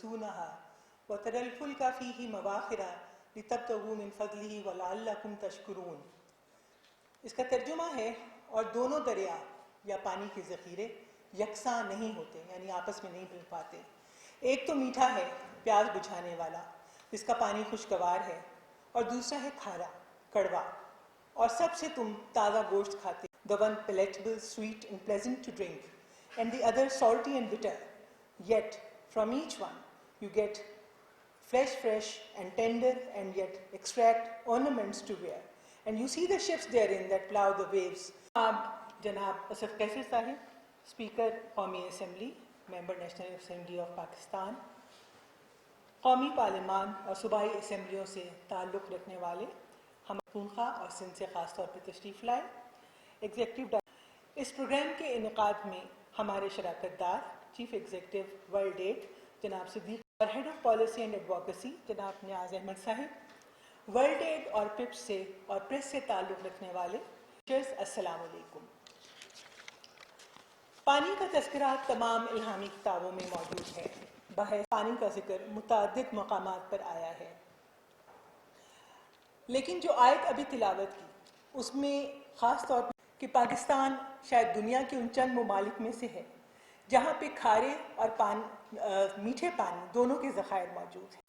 وَتَرَى الْفُلْكَ فِيهِ مَوَاخِرَ لِتَبْتَغُوا مِنْ فَضْلِهِ وَلَعَلَّكُمْ تَشْكُرُونَ۔ اس کا ترجمہ ہے اور دونوں دریا یا پانی کے ذخیرے یکساں نہیں ہوتے، یعنی آپس میں نہیں مل پاتے۔ ایک تو میٹھا ہے، پیاس بجھانے والا، جس کا پانی خوشگوار ہے، اور دوسرا ہے کھارا، کڑوا، اور سب سے تم تازہ گوشت کھاتے، the one palatable, sweet and pleasant to drink, and the other salty and bitter. Yet from each one you get flesh fresh and tender, and yet extract ornaments to wear. And you see the ships therein that plow the waves. جناب اسف قیصر صاحب، speaker قومی assembly, member national assembly of Pakistan, قومی پارلیمان اور صوبائی اسمبلیوں سے تعلق رکھنے والے ہم پونخا اور سندھ سے خاص طور پہ تشریف لائے ایگزیکٹو اس پروگرام کے انعقاد میں ہمارے شراکت دار چیف ایگزیکٹو ورلڈ ایڈ جناب صدیق اور head of policy and advocacy جناب نیاز احمد صاحب، ورلڈ ایڈ اور پپس سے اور پریس سے تعلق رکھنے والے السلام علیکم۔ پانی کا تذکرہ تمام الہامی کتابوں میں موجود ہے، بحث پانی کا ذکر متعدد مقامات پر آیا ہے، لیکن جو آیت ابھی تلاوت کی اس میں خاص طور پر کہ پاکستان شاید دنیا کے ان چند ممالک میں سے ہے جہاں پہ کھارے اور میٹھے پانی دونوں کے ذخائر موجود ہیں۔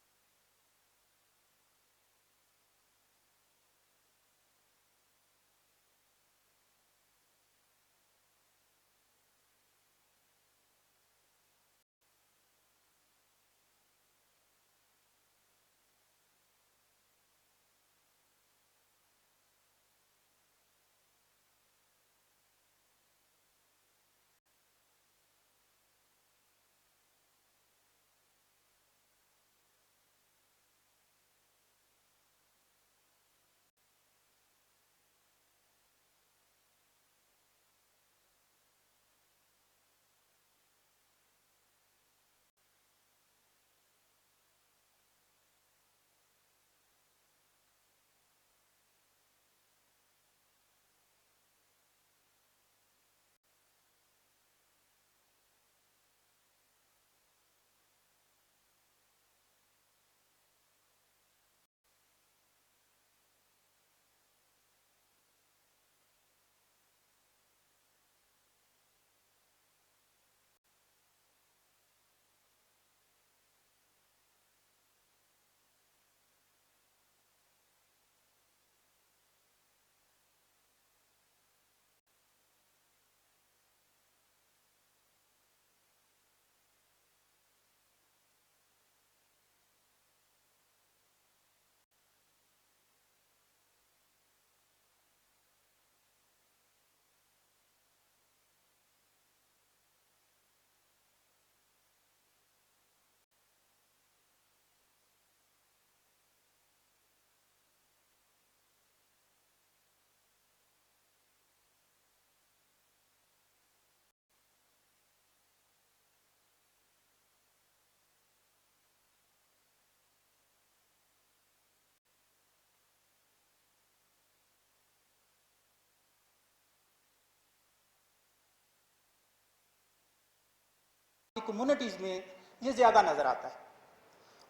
کمیونٹیز میں یہ زیادہ نظر آتا ہے،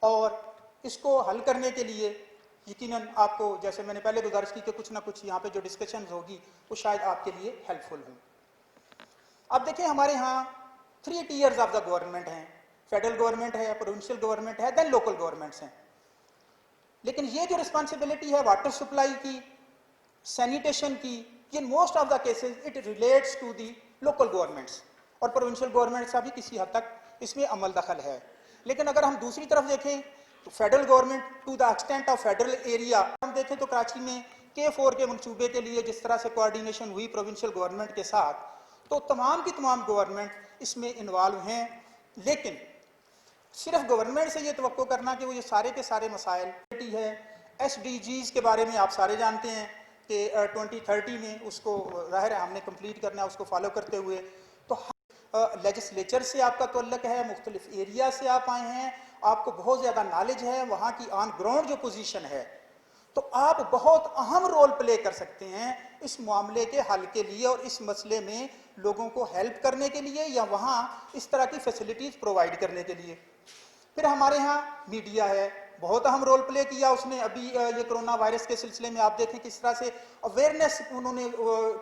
اور اس کو حل کرنے کے لیے یقیناً آپ کو، جیسے میں نے پہلے گزارش کی کہ کچھ نہ کچھ یہاں پہ جو ڈسکشنز ہوگی وہ شاید آپ کے لیے ہیلپ فل ہوں۔ اب دیکھیں ہمارے ہاں 3 ٹیئرز آف دا گورنمنٹ ہیں، فیڈرل گورنمنٹ ہے، پروونشل گورنمنٹ ہے، دین لوکل گورنمنٹس ہیں، لیکن یہ جو رسپانسبلٹی ہے واٹر سپلائی کی، سینیٹیشن کی، in most of the cases it relates to the local governments, اور پروونشل گورنمنٹس کا بھی کسی حد تک اس میں عمل دخل ہے۔ لیکن اگر ہم دوسری طرف دیکھیں تو federal government to the extent of federal area, ہم دیکھیں تو کراچی میں K4 کے منصوبے کے لیے جس طرح سے کوآرڈینیشن ہوئی پروونشل گورنمنٹ کے ساتھ، تو تمام کی تمام گورنمنٹ اس میں انوالو ہیں، لیکن صرف گورنمنٹ سے یہ توقع کرنا کہ وہ یہ سارے کے سارے مسائل ہے۔ SDGs کے بارے میں آپ سارے جانتے ہیں کہ 2030 میں اس کو ظاہر ہے ہم نے کمپلیٹ کرنا ہے، اس کو فالو کرتے ہوئے تو لیجسلیچر سے آپ کا تعلق ہے، مختلف ایریا سے آپ آئے ہیں، آپ کو بہت زیادہ نالج ہے وہاں کی آن گراؤنڈ جو پوزیشن ہے، تو آپ بہت اہم رول پلے کر سکتے ہیں اس معاملے کے حل کے لیے اور اس مسئلے میں لوگوں کو ہیلپ کرنے کے لیے یا وہاں اس طرح کی فیسلٹیز پرووائڈ کرنے کے لیے۔ پھر ہمارے ہاں میڈیا ہے، بہت اہم رول پلے کیا اس نے. ابھی یہ کرونا وائرس کے سلسلے میں آپ دیکھیں کس طرح سے اویئرنیس انہوں نے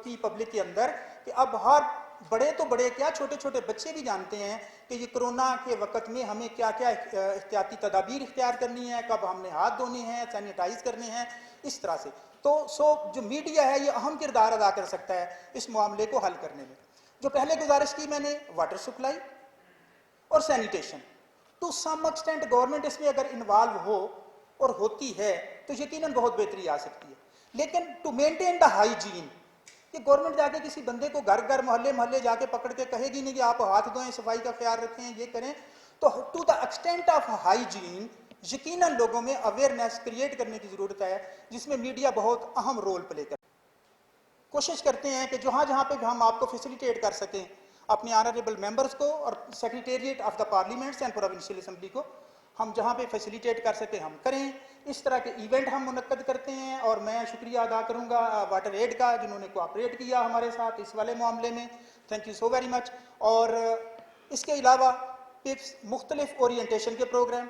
کی پبلک کے اندر، کہ اب ہر بڑے تو بڑے کیا چھوٹے چھوٹے بچے بھی جانتے ہیں کہ یہ کرونا کے وقت میں ہمیں کیا کیا احتیاطی تدابیر اختیار کرنی ہے، کب ہم نے ہاتھ دھونے ہیں، سینیٹائز کرنے ہیں، اس طرح سے. تو جو میڈیا ہے یہ اہم کردار ادا کر سکتا ہے اس معاملے کو حل کرنے میں. جو پہلے گزارش کی میں نے واٹر سپلائی اور sanitation, to some extent government اس میں اگر انوالو ہو اور ہوتی ہے تو یقیناً بہت بہتری آ سکتی ہے. لیکن ٹو مینٹین دا ہائیجین، کہ گورنمنٹ جا کے کسی بندے کو گھر گھر محلے محلے جا کے پکڑ کے کہے گی نہیں کہ آپ ہاتھ دھوئیں، صفائی کا خیال رکھیں، یہ کریں. تو to the extent of hygiene یقیناً لوگوں میں اویئرنیس کریٹ کرنے کی ضرورت ہے، جس میں میڈیا بہت اہم رول پلے کرے. کوشش کرتے ہیں کہ جہاں جہاں پہ ہم آپ کو فیسیلیٹیٹ کر سکیں اپنے آنریبل ممبرز کو اور secretariat of the parliaments and provincial assembly کو، ہم جہاں پہ فیسیلیٹیٹ کر سکیں ہم کریں. اس طرح کے ایونٹ ہم منعقد کرتے ہیں، اور میں شکریہ ادا کروں گا واٹر ایڈ کا جنہوں نے کوآپریٹ کیا ہمارے ساتھ اس والے معاملے میں. Thank you so very much. اور اس کے علاوہ پپس مختلف اورینٹیشن کے پروگرام،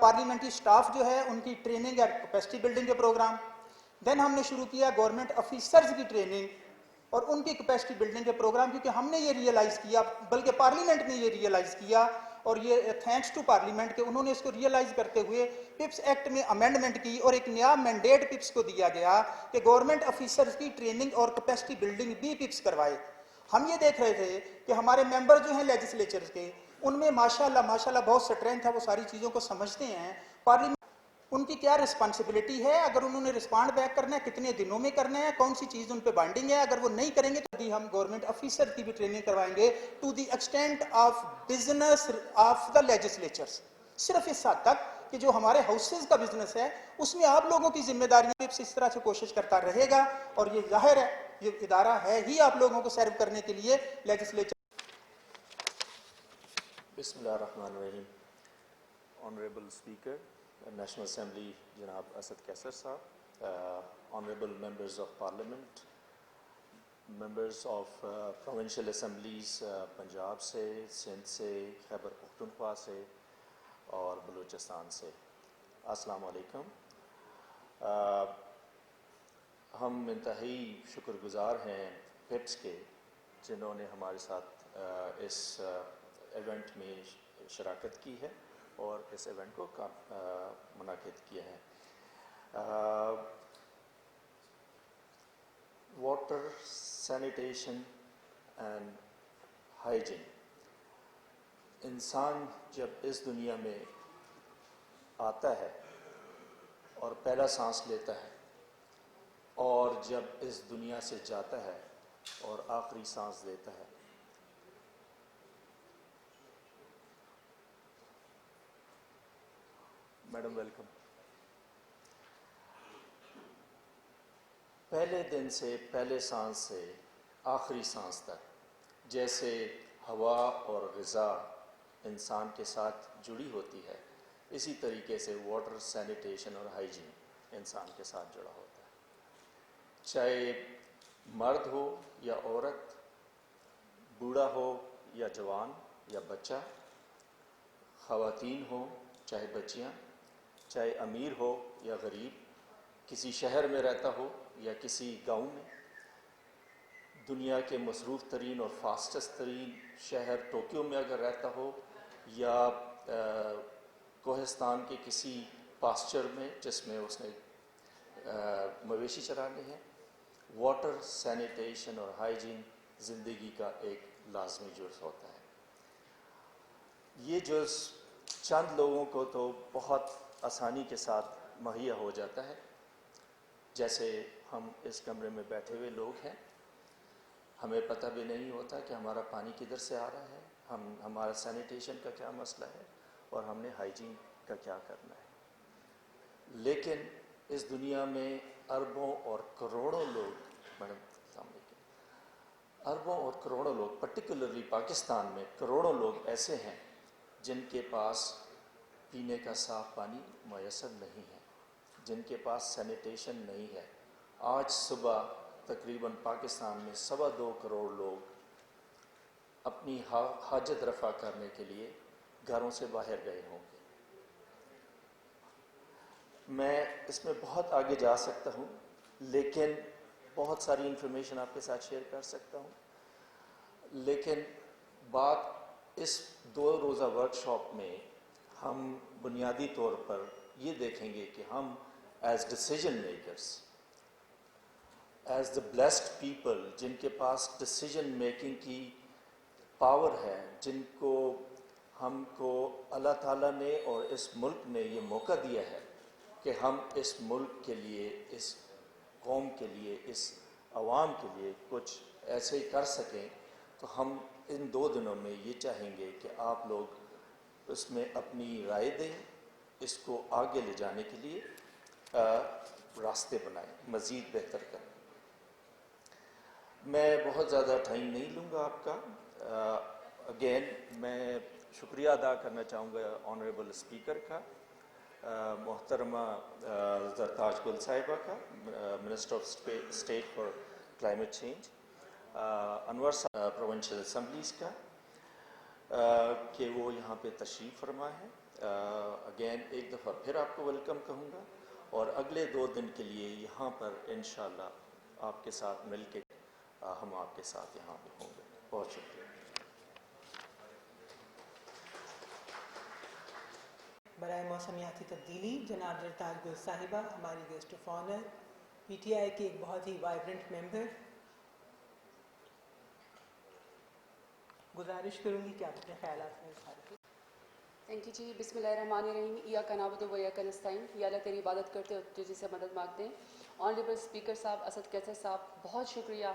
پارلیمنٹری سٹاف جو ہے ان کی ٹریننگ اور کیپیسٹی بلڈنگ کے پروگرام. دین ہم نے شروع کیا گورنمنٹ آفیسرز کی ٹریننگ اور ان کی کیپیسٹی بلڈنگ کے پروگرام، کیونکہ ہم نے یہ ریئلائز کیا، بلکہ پارلیمنٹ نے یہ ریئلائز کیا، اور یہ تھینکس ٹو پارلیمنٹ کہ انہوں نے اس کو ریئلائز کرتے ہوئے پپس ایکٹ میں امینڈمنٹ کی، اور ایک نیا مینڈیٹ پپس کو دیا گیا کہ گورنمنٹ آفیسرز کی ٹریننگ اور کیپیسٹی بلڈنگ بھی پپس کروائے. ہم یہ دیکھ رہے تھے کہ ہمارے ممبر جو ہیں لیجسلیچر کے، ان میں ماشاءاللہ بہت اسٹرینتھ ہے، وہ ساری چیزوں کو سمجھتے ہیں. پارلیمنٹ ان کی کیا رسپانسبلٹی ہے، اگر انہوں نے رسپانڈ بیک کرنا ہے کتنے دنوں میں کرنا ہے، کون سی چیز ان پہ بائنڈنگ ہے، اگر وہ نہیں کریں گے تو ہم گورنمنٹ آفیسر کی بھی ٹریننگ کروائیں گے to the extent of business of the legislatures. صرف اس حد تک کہ جو ہمارے ہاؤسز کا بزنس ہے اس میں آپ لوگوں کی ذمہ داریاں اس طرح سے کوشش کرتا رہے گا، اور یہ ظاہر ہے یہ ادارہ ہے ہی آپ لوگوں کو سرو کرنے کے لیے لیجسلیچر. بسم اللہ الرحمن الرحیم. آنریبل اسپیکر نیشنل اسمبلی جناب اسد کیسر صاحب، honourable members of parliament, members of provincial assemblies Punjab سے، سندھ سے، خیبر پختونخوا سے اور بلوچستان سے، السلام علیکم. ہم انتہائی شکر گزار ہیں پپس کے جنہوں نے ہمارے ساتھ اس ایونٹ میں شراکت کی ہے اور اس ایونٹ کو منعقد کیا ہے. واٹر، سینیٹیشن اینڈ ہائیجین، انسان جب اس دنیا میں آتا ہے اور پہلا سانس لیتا ہے، اور جب اس دنیا سے جاتا ہے اور آخری سانس لیتا ہے، میڈم ویلکم، پہلے دن سے، پہلے سانس سے آخری سانس تک جیسے ہوا اور غذا انسان کے ساتھ جڑی ہوتی ہے، اسی طریقے سے واٹر، سینیٹیشن اور ہائیجین انسان کے ساتھ جڑا ہوتا ہے. چاہے مرد ہو یا عورت، بوڑھا ہو یا جوان یا بچہ، خواتین ہوں چاہے بچیاں، چاہے امیر ہو یا غریب، کسی شہر میں رہتا ہو یا کسی گاؤں میں، دنیا کے مصروف ترین اور فاسٹسٹ ترین شہر ٹوکیو میں اگر رہتا ہو، یا کوہستان کے کسی پاسچر میں جس میں اس نے مویشی چرانے ہیں، واٹر، سینیٹیشن اور ہائیجین زندگی کا ایک لازمی جز ہوتا ہے. یہ جز چند لوگوں کو تو بہت آسانی کے ساتھ مہیا ہو جاتا ہے، جیسے ہم اس کمرے میں بیٹھے ہوئے لوگ ہیں، ہمیں پتہ بھی نہیں ہوتا کہ ہمارا پانی کدھر سے آ رہا ہے، ہمارا سینیٹیشن کا کیا مسئلہ ہے، اور ہم نے ہائیجین کا کیا کرنا ہے. لیکن اس دنیا میں اربوں اور کروڑوں لوگ، میڈم السلام علیکم، اربوں اور کروڑوں لوگ، پرٹیکولرلی پاکستان میں کروڑوں لوگ ایسے ہیں جن کے پاس پینے کا صاف پانی میسر نہیں ہے، جن کے پاس سینیٹیشن نہیں ہے. آج صبح تقریباً پاکستان میں 2.25 کروڑ لوگ اپنی حاجت رفع کرنے کے لیے گھروں سے باہر گئے ہوں گے. میں اس میں بہت آگے جا سکتا ہوں لیکن بہت ساری انفارمیشن آپ کے ساتھ شیئر کر سکتا ہوں, لیکن بات اس 2 روزہ ورکشاپ میں ہم بنیادی طور پر یہ دیکھیں گے کہ ہم as decision makers, as the blessed people جن کے پاس ڈیسیجن میکنگ کی پاور ہے, جن کو ہم کو اللہ تعالیٰ نے اور اس ملک نے یہ موقع دیا ہے کہ ہم اس ملک کے لیے, اس قوم کے لیے, اس عوام کے لیے کچھ ایسے ہی کر سکیں, تو ہم ان 2 دنوں میں یہ چاہیں گے کہ آپ لوگ اس میں اپنی رائے دیں, اس کو آگے لے جانے کے لیے راستے بنائیں, مزید بہتر کریں. میں بہت زیادہ ٹائم نہیں لوں گا آپ کا. اگین میں شکریہ ادا کرنا چاہوں گا آنریبل اسپیکر کا, محترمہ زرتاج گل صاحبہ کا, minister of state for climate change, Anwar صاحب پروونشل اسمبلیز کا, کہ وہ یہاں پہ تشریف فرما ہے. اگین ایک دفعہ پھر آپ کو ویلکم کہوں گا, اور اگلے 2 دن کے لیے یہاں پر انشاءاللہ آپ کے ساتھ مل کے ہم آپ کے ساتھ یہاں پہ ہوں گے. بہت شکریہ. برائے موسمیاتی تبدیلی جناب زرتاج گل صاحبہ, ہماری guest of honour, P T I کے ایک بہت ہی وائبرنٹ ممبر. گزارش کروں گی کہ آپ اپنے خیالات میں اظہار کریں. تھینک یو جی. بسم اللہ الرحمن الرحیم. ایاک نعبد و ایاک نستعین. یا اللہ تیری عبادت کرتے اور تجھ سے مدد مانگتے ہیں. آنریبل اسپیکر صاحب, اسد کیسر صاحب, بہت شکریہ.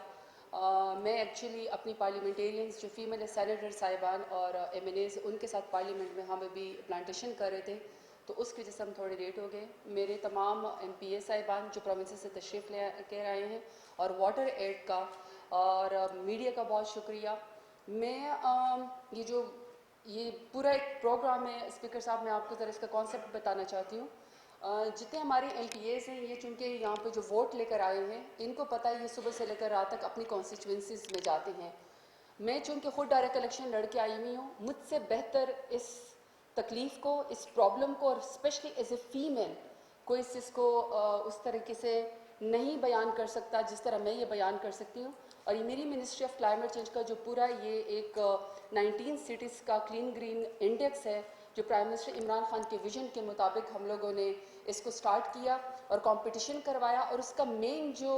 میں ایکچولی اپنی پارلیمنٹیرینز جو فیمیل سینیٹر صاحبان اور ایم این ایز, ان کے ساتھ پارلیمنٹ میں ہم ابھی پلانٹیشن کر رہے تھے, تو اس کی وجہ سے ہم تھوڑے لیٹ ہو گئے. میرے تمام ایم پی اے صاحبان جو پروونسز سے تشریف لے کر آئے ہیں, اور واٹر ایڈ کا اور میڈیا کا بہت شکریہ. میں یہ پورا ایک پروگرام ہے اسپیکر صاحب, میں آپ کو ذرا اس کا کانسیپٹ بتانا چاہتی ہوں. جتنے ہمارے ایم پی ایز ہیں, یہ چونکہ یہاں پہ جو ووٹ لے کر آئے ہیں, ان کو پتہ ہے یہ صبح سے لے کر رات تک اپنی کانسٹیچوئنسیز میں جاتے ہیں. میں چونکہ خود ڈائریکٹ الیکشن لڑ کے آئی ہوئی ہوں, مجھ سے بہتر اس تکلیف کو, اس پرابلم کو, اور اسپیشلی ایز اے فیمیل کوئی اس کو اس طریقے سے نہیں بیان کر سکتا جس طرح میں یہ بیان کر سکتی ہوں. اور یہ میری منسٹری آف کلائمیٹ چینج کا جو پورا یہ ایک 19 سٹیز کا کلین گرین انڈیکس ہے, جو پرائم منسٹر عمران خان کے ویژن کے مطابق ہم لوگوں نے اس کو سٹارٹ کیا اور کمپٹیشن کروایا. اور اس کا مین جو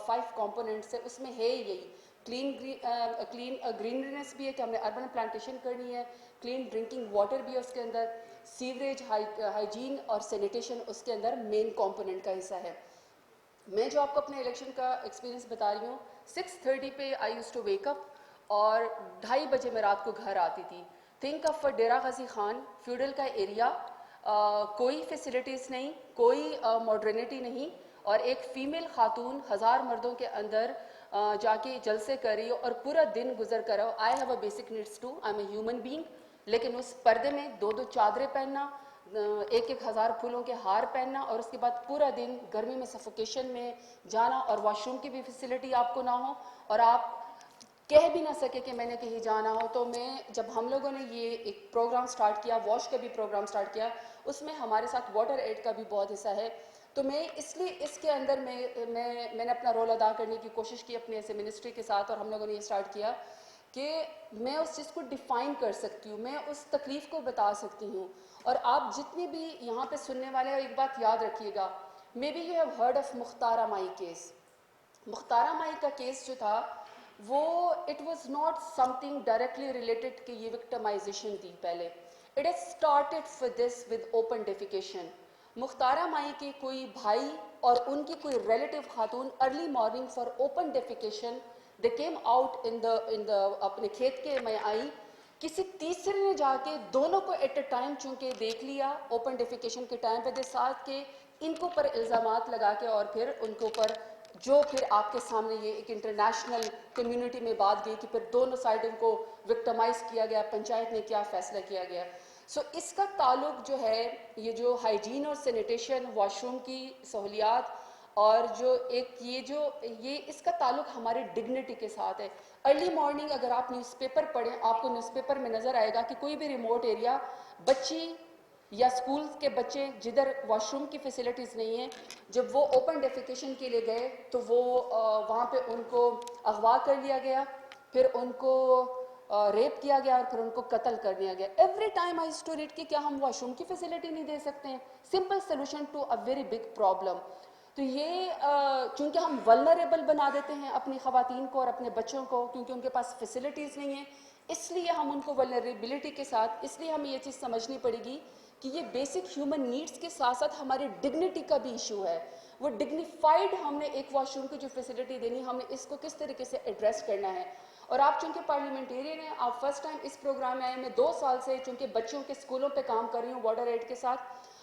5 کمپوننٹس ہے, اس میں ہے یہی کلین گرینرینس بھی ہے کہ ہم نے اربن پلانٹیشن کرنی ہے, کلین ڈرنکنگ واٹر بھی ہے اس کے اندر, سیوریج ہائیجین اور سینیٹیشن اس کے اندر مین کمپوننٹ کا حصہ ہے. میں جو آپ کو اپنے الیکشن کا ایکسپیرینس بتا رہی ہوں, 6:30 پہ I use to wake up, اور 2:30 بجے میں رات کو گھر آتی تھی. Think of Dera Ghazi Khan feudal کا ایریا, کوئی فیسلٹیز نہیں, کوئی ماڈرنٹی نہیں, اور ایک فیمیل خاتون 1000 مردوں کے اندر جا کے جلسے کر رہی ہو اور پورا دن گزر کر رہا ہو. I have a basic needs too, I am a human being, لیکن اس پردے میں 2 چادریں پہننا, 1,000 پھولوں کے ہار پہننا, اور اس کے بعد پورا دن گرمی میں سفوکیشن میں جانا, اور واش روم کی بھی فیسلٹی آپ کو نہ ہو, اور آپ کہہ بھی نہ سکے کہ میں نے کہیں جانا ہو. تو میں جب ہم لوگوں نے یہ ایک پروگرام سٹارٹ کیا, واش کا بھی پروگرام سٹارٹ کیا, اس میں ہمارے ساتھ واٹر ایڈ کا بھی بہت حصہ ہے. تو میں اس لیے اس کے اندر میں نے اپنا رول ادا کرنے کی کوشش کی اپنے ایسے منسٹری کے ساتھ, اور ہم لوگوں نے یہ سٹارٹ کیا کہ میں اس چیز کو ڈیفائن کر سکتی ہوں, میں اس تکلیف کو بتا سکتی ہوں. اور آپ جتنے بھی یہاں پہ سننے والے ہیں, ایک بات یاد رکھیے گا, maybe you have heard of Mukhtara Mai case. Mukhtara Mai کا کیس جو تھا وہ it was not something directly related کہ یہ وکٹمائزیشن تھی. پہلے it has started for this with open defecation. Mukhtara Mai کے کوئی بھائی اور ان کی کوئی ریلیٹیو خاتون early morning for open defecation, they came out in the اپنے کھیت کے میں آئی, کسی تیسرے نے جا کے دونوں کو ایٹ اے ٹائم چونکہ دیکھ لیا اوپن ڈیفیکیشن کے ٹائم پہ, دے ساتھ کے ان کو پر الزامات لگا کے, اور پھر ان کے اوپر جو پھر آپ کے سامنے یہ ایک انٹرنیشنل کمیونٹی میں بات گئی کہ پھر دونوں سائڈ ان کو وکٹمائز کیا گیا, پنچایت نے کیا فیصلہ کیا گیا. سو اس کا تعلق جو ہے یہ جو ہائیجین اور سینیٹیشن, واش روم کی سہولیات, اور جو یہ اس کا تعلق ہمارے ڈگنیٹی کے ساتھ ہے. ارلی مارننگ اگر آپ نیوز پیپر پڑھیں, آپ کو نیوز پیپر میں نظر آئے گا کہ کوئی بھی ریموٹ ایریا, بچی یا اسکول کے بچے جدھر واش روم کی فیسلٹیز نہیں ہیں, جب وہ اوپن ڈیفیکیشن کے لیے گئے تو وہ وہاں پہ ان کو اغوا کر لیا گیا, پھر ان کو ریپ کیا گیا اور پھر ان کو قتل کر دیا گیا. Every time I used to read کہ کیا ہم واش روم کی فیسلٹی نہیں دے سکتے ہیں. Simple solution to a very big problem. تو یہ چونکہ ہم ولنریبل بنا دیتے ہیں اپنی خواتین کو اور اپنے بچوں کو, کیونکہ ان کے پاس فیسلٹیز نہیں ہیں, اس لیے ہم ان کو ولنریبلٹی کے ساتھ, اس لیے ہمیں یہ چیز سمجھنی پڑے گی کہ یہ بیسک ہیومن نیڈس کے ساتھ ساتھ ہماری ڈگنیٹی کا بھی ایشو ہے. وہ ڈگنیفائڈ ہم نے ایک واش روم کی جو فیسلٹی دینی, ہم نے اس کو کس طریقے سے ایڈریس کرنا ہے. اور آپ چونکہ پارلیمنٹیرین ہیں, آپ فرسٹ ٹائم اس پروگرام میں آئے. میں 2 سال سے چونکہ بچوں کے اسکولوں پہ کام کر رہی ہوں واٹر ایڈ کے ساتھ,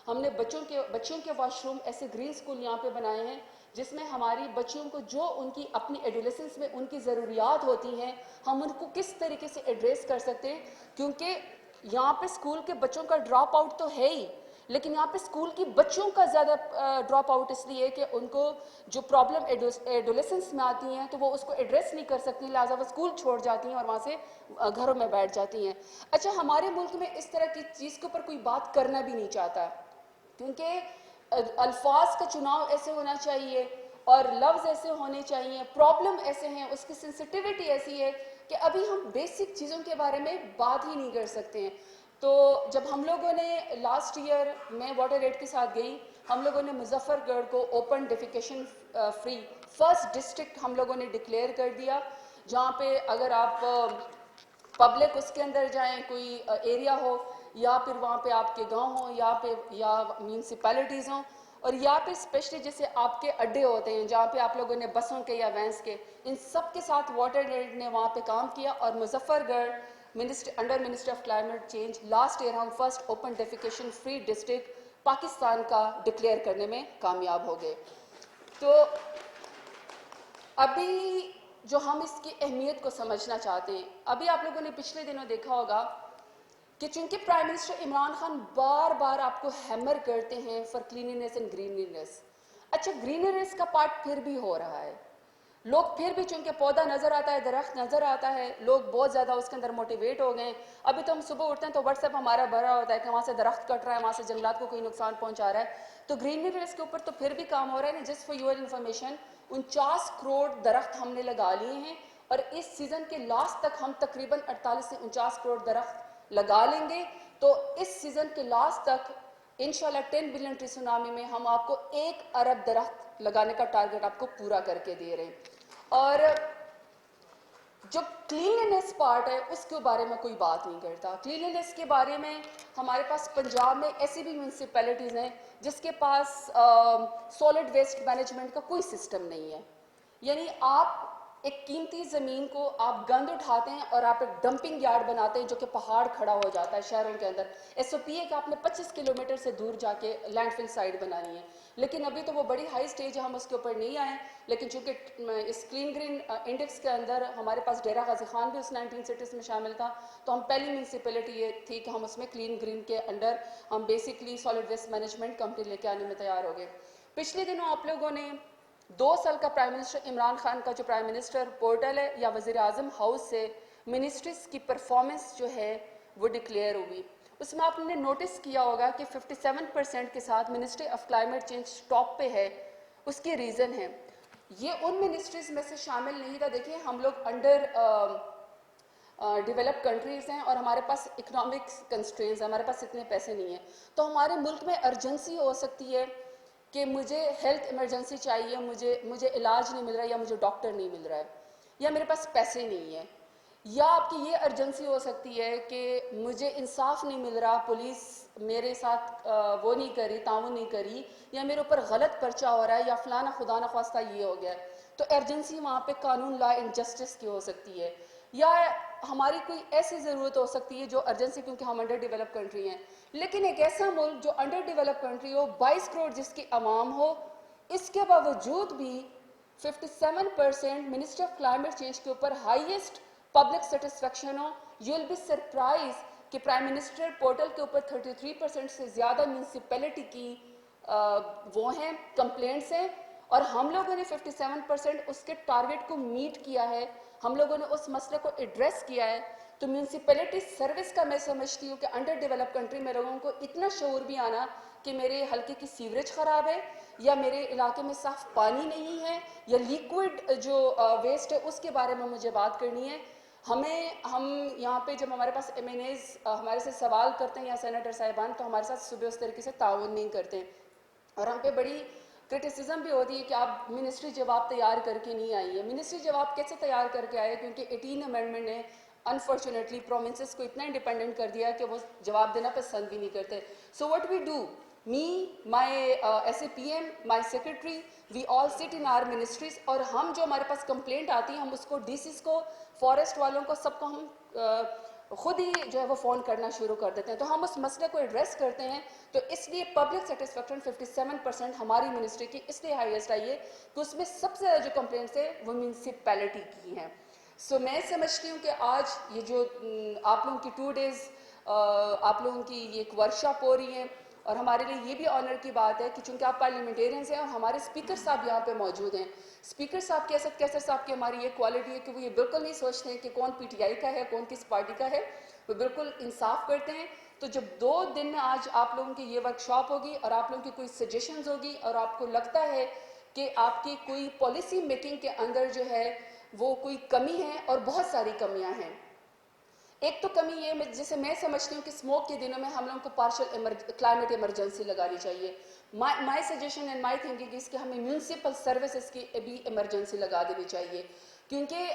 ہم نے بچوں کے واش روم ایسے گرین اسکول یہاں پہ بنائے ہیں جس میں ہماری بچیوں کو جو ان کی اپنی ایڈولیسنس میں ان کی ضروریات ہوتی ہیں, ہم ان کو کس طریقے سے ایڈریس کر سکتے ہیں. کیونکہ یہاں پہ اسکول کے بچوں کا ڈراپ آؤٹ تو ہے ہی, لیکن یہاں پہ اسکول کی بچوں کا زیادہ ڈراپ آؤٹ اس لیے کہ ان کو جو پرابلم ایڈولیسنس میں آتی ہیں تو وہ اس کو ایڈریس نہیں کر سکتی, لہٰذا وہ اسکول چھوڑ جاتی ہیں اور وہاں سے گھروں میں بیٹھ جاتی ہیں. اچھا, ہمارے ملک میں اس طرح کی چیز کے اوپر کوئی بات کرنا بھی نہیں چاہتا, کیونکہ الفاظ کا چناؤ ایسے ہونا چاہیے اور لفظ ایسے ہونے چاہیے, پرابلم ایسے ہیں, اس کی سینسٹیوٹی ایسی ہے کہ ابھی ہم بیسک چیزوں کے بارے میں بات ہی نہیں کر سکتے ہیں. تو جب ہم لوگوں نے لاسٹ ایئر, میں واٹر ایڈ کے ساتھ گئی, ہم لوگوں نے مظفر گڑھ کو open defecation free first district ہم لوگوں نے ڈکلیئر کر دیا, جہاں پہ اگر آپ پبلک اس کے اندر جائیں, کوئی ایریا ہو یا پھر وہاں پہ آپ کے گاؤں ہوں یا میونسپیلٹیز ہوں, اور یہاں پہ اسپیشلی جیسے آپ کے اڈے ہوتے ہیں جہاں پہ آپ لوگوں نے بسوں کے یا وینس کے, ان سب کے ساتھ واٹر ایڈ نے وہاں پہ کام کیا. اور Muzaffargarh under ministry of climate change last year ہم first open defecation free district Pakistan کا ڈکلیئر کرنے میں کامیاب ہو گئے. تو ابھی جو ہم اس کی اہمیت کو سمجھنا چاہتے ہیں, ابھی آپ لوگوں نے پچھلے دنوں دیکھا ہوگا کہ چونکہ پرائم منسٹر عمران خان بار بار آپ کو ہیمر کرتے ہیں فار کلینینس اینڈ گرینینس. اچھا, گرینینس کا پارٹ پھر بھی ہو رہا ہے, لوگ پھر بھی چونکہ پودا نظر آتا ہے, درخت نظر آتا ہے, لوگ بہت زیادہ اس کے اندر موٹیویٹ ہو گئے ہیں. ابھی تو ہم صبح اٹھتے ہیں تو واٹس ایپ ہمارا بھرا ہوتا ہے کہ وہاں سے درخت کٹ رہا ہے, وہاں سے جنگلات کو کوئی نقصان پہنچا رہا ہے. تو گرینینس کے اوپر تو پھر بھی کام ہو رہا ہے. Just for your information 49 crore درخت ہم نے لگا لیے ہیں, اور اس سیزن کے لاسٹ تک ہم تقریباً 48 سے 49 کروڑ درخت لگا لیں گے. تو اس سیزن کے لاسٹ تک انشاءاللہ 10 بلین ٹری سونامی میں ہم آپ کو 1 ارب درخت لگانے کا ٹارگٹ آپ کو پورا کر کے دے رہے ہیں. اور جو کلیننس پارٹ ہے اس کے بارے میں کوئی بات نہیں کرتا. کلیننس کے بارے میں ہمارے پاس پنجاب میں ایسی بھی میونسپیلٹیز ہیں جس کے پاس سالڈ ویسٹ مینجمنٹ کا کوئی سسٹم نہیں ہے. یعنی آپ ایک قیمتی زمین کو آپ گند اٹھاتے ہیں اور آپ ایک ڈمپنگ یارڈ بناتے ہیں جو کہ پہاڑ کھڑا ہو جاتا ہے شہروں کے اندر. ایس او پی ہے کہ آپ نے 25 کلومیٹر سے دور جا کے لینڈ فل سائٹ بنانی ہے, لیکن ابھی تو وہ بڑی ہائی سٹیج ہے, ہم اس کے اوپر نہیں آئے. لیکن چونکہ اس کلین گرین انڈیکس کے اندر ہمارے پاس ڈیرہ غازی خان بھی اس 19 سٹیز میں شامل تھا, تو ہم پہلی میونسپلٹی یہ تھی کہ ہم اس میں کلین گرین کے انڈر ہم basically solid waste management company لے کے آنے میں تیار ہو گئے. پچھلے دنوں آپ لوگوں نے 2 سال کا پرائم منسٹر عمران خان کا جو پرائم منسٹر پورٹل ہے یا وزیر اعظم ہاؤس سے منسٹریز کی پرفارمنس جو ہے وہ ڈکلیئر ہوئی. اس میں آپ نے نوٹس کیا ہوگا کہ 57% کے ساتھ ministry of climate change top پہ ہے. اس کی ریزن ہے یہ ان منسٹریز میں سے شامل نہیں تھا. دیکھیں, ہم لوگ انڈر ڈیولپ کنٹریز ہیں اور ہمارے پاس اکنامک کنسٹرینز ہیں, ہمارے پاس اتنے پیسے نہیں ہیں. تو ہمارے ملک میں ارجنسی ہو سکتی ہے کہ مجھے ہیلتھ ایمرجنسی چاہیے, مجھے علاج نہیں مل رہا ہے, یا مجھے ڈاکٹر نہیں مل رہا ہے, یا میرے پاس پیسے نہیں ہیں. یا آپ کی یہ ارجنسی ہو سکتی ہے کہ مجھے انصاف نہیں مل رہا, پولیس میرے ساتھ وہ نہیں کری, تعاون نہیں کری, یا میرے اوپر غلط پرچہ ہو رہا ہے, یا فلانا خدا نخواستہ یہ ہو گیا ہے. تو ارجنسی وہاں پہ قانون لا اینڈ جسٹس کی ہو سکتی ہے. یا ہماری کوئی ایسی ضرورت ہو سکتی ہے جو ارجنسی, کیونکہ ہم انڈر ڈیولپ کنٹری ہیں. لیکن ایک ایسا ملک جو انڈر ڈیولپ کنٹری ہو, 22 کروڑ جس کی عوام ہو, اس کے باوجود بھی 57% منسٹری آف کلائمیٹ چینج کے اوپر ہائیسٹ پبلک سیٹسفیکشن ہو. یو ول بی سرپرائز کہ پرائم منسٹر پورٹل کے اوپر 33% سے زیادہ میونسپیلٹی کی وہ ہیں کمپلینٹس ہیں, اور ہم لوگوں نے 57% اس کے ٹارگٹ کو میٹ کیا ہے, ہم لوگوں نے اس مسئلے کو ایڈریس کیا ہے. تو میونسپلٹی سروس کا میں سمجھتی ہوں کہ انڈر ڈیولپ کنٹری میں لوگوں کو اتنا شعور بھی آنا کہ میرے حلقے کی سیوریج خراب ہے, یا میرے علاقے میں صاف پانی نہیں ہے, یا لیکوڈ جو ویسٹ ہے اس کے بارے میں مجھے بات کرنی ہے. ہم یہاں پہ جب ہمارے پاس MNAs ہمارے سے سوال کرتے ہیں یا سینیٹر صاحبان, تو ہمارے ساتھ صبح اس طریقے سے تعاون نہیں کرتے, اور ہم پہ بڑی کرٹیسزم بھی ہوتی ہے کہ آپ منسٹری جواب تیار کر کے نہیں آئی ہے. منسٹری جواب کیسے تیار کر کے آئے, کیونکہ 18 امینڈمنٹ نے انفارچونیٹلی پروونسز کو اتنا انڈیپینڈنٹ کر دیا کہ وہ جواب دینا پسند بھی نہیں کرتے. So what we do, me, my SAPM, my secretary, we all sit in our ministries, اور ہم جو ہمارے پاس کمپلینٹ آتی ہے ہم اس کو DCs کو, فارسٹ والوں کو, سب کو ہم خود ہی جو ہے وہ فون کرنا شروع کر دیتے ہیں. تو ہم اس مسئلے کو ایڈریس کرتے ہیں. تو اس لیے پبلک سیٹسفیکشن 57% ہماری منسٹری کی اس لیے ہائیسٹ آئی ہے کہ اس میں سب سے زیادہ جو کمپلینٹس ہیں وہ میونسپیلٹی کی ہیں. سو میں سمجھتی ہوں کہ آج یہ جو آپ لوگوں کی 2 days آپ لوگوں کی یہ ایک ورکشاپ ہو رہی ہے, اور ہمارے لیے یہ بھی آنر کی بات ہے کہ چونکہ آپ پارلیمنٹیرینز ہیں اور ہمارے اسپیکر صاحب یہاں پہ موجود ہیں. اسپیکر صاحب کی اسد کیسر صاحب کی ہماری یہ کوالٹی ہے کہ وہ یہ بالکل نہیں سوچتے ہیں کہ کون PTI کا ہے, کون کس پارٹی کا ہے, وہ بالکل انصاف کرتے ہیں. تو جب 2 دن میں آج آپ لوگوں کی یہ ورکشاپ ہوگی اور آپ لوگوں کی کوئی سجیشنز ہوگی, اور آپ کو لگتا ہے کہ آپ کی کوئی پالیسی میکنگ کے اندر جو ہے وہ کوئی کمی ہے, اور بہت ساری کمیاں ہیں. ایک تو کمی یہ جسے میں سمجھتی ہوں کہ اسموک کے دنوں میں ہم لوگوں کو پارشل کلائمیٹ ایمرجنسی لگانی چاہیے. My suggestion and my thinking is کہ ہمیں میونسپل سروسز کی بھی ایمرجنسی لگا دینی چاہیے, کیونکہ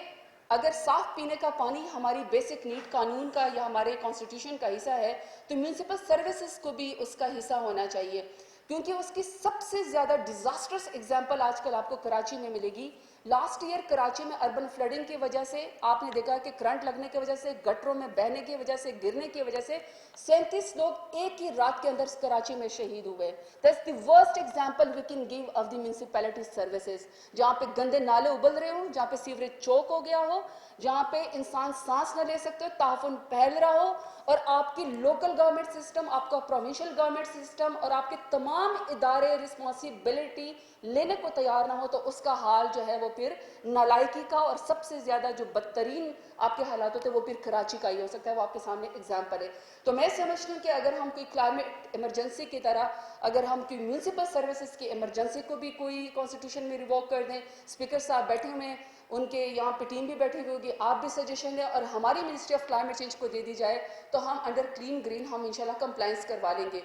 اگر صاف پینے کا پانی ہماری بیسک نیڈ قانون کا یا ہمارے کانسٹیٹیوشن کا حصہ ہے, تو میونسپل سروسز کو بھی اس کا حصہ ہونا چاہیے. کیونکہ اس کی سب سے زیادہ ڈیزاسٹرس ایگزامپل آج کل آپ کو کراچی میں ملے گی. لاسٹ ایئر کراچی میں اربن فلڈنگ کی وجہ سے آپ نے دیکھا کہ کرنٹ لگنے کی وجہ سے, گٹروں میں بہنے کی وجہ سے, گرنے کی وجہ سے 37 لوگ ایک ہی رات کے اندر کراچی میں شہید ہوئے. That's the worst example we can give of the municipality services, جہاں پہ گندے نالے ابل رہے ہوں, جہاں پہ سیوریج چوک ہو گیا ہو, جہاں پہ انسان سانس نہ لے سکتے ہو, تعفن پھیل رہا ہو, اور آپ کی لوکل گورنمنٹ سسٹم, آپ کا پروونشل گورنمنٹ سسٹم اور آپ کے تمام ادارے رسپانسبلٹی لینے کو تیار نہ ہو, تو اس کا حال جو ہے وہ پھر نالائکی کا, اور سب سے زیادہ جو بدترین آپ کے حالات ہوتے ہیں وہ پھر کراچی کا ہی ہو سکتا ہے. وہ آپ کے سامنے ایگزامپل ہے. تو میں سمجھتی ہوں کہ اگر ہم کوئی کلائمیٹ ایمرجنسی کی طرح اگر ہم کوئی میونسپل سروسز کی ایمرجنسی کو بھی کوئی کانسٹیٹیوشن میں ریووک کر دیں, اسپیکر صاحب بیٹھے ہوئے ہیں, ان کے یہاں پہ ٹیم بھی بیٹھی ہوئی ہوگی, آپ بھی سجیشن دیں اور ہماری منسٹری آف کلائمیٹ چینج کو دے دی جائے, تو ہم انڈر کلین گرین ہم انشاءاللہ کمپلائنس کروا لیں گے.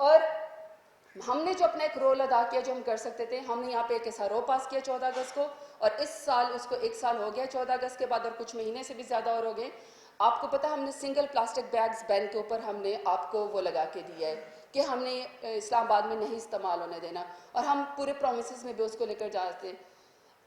اور ہم نے جو اپنا ایک رول ادا کیا جو ہم کر سکتے تھے, ہم نے یہاں پہ ایک SRO پاس کیا 14 اگست کو, اور اس سال اس کو 1 سال ہو گیا 14 اگست کے بعد, اور کچھ مہینے سے بھی زیادہ اور ہو گئے. آپ کو پتہ ہم نے سنگل پلاسٹک بیگز بین کے اوپر ہم نے آپ کو وہ لگا کے دیا ہے کہ ہم نے اسلام آباد میں نہیں استعمال ہونے دینا, اور ہم پورے پرومسز میں بھی اس کو لے کر جاتے ہیں.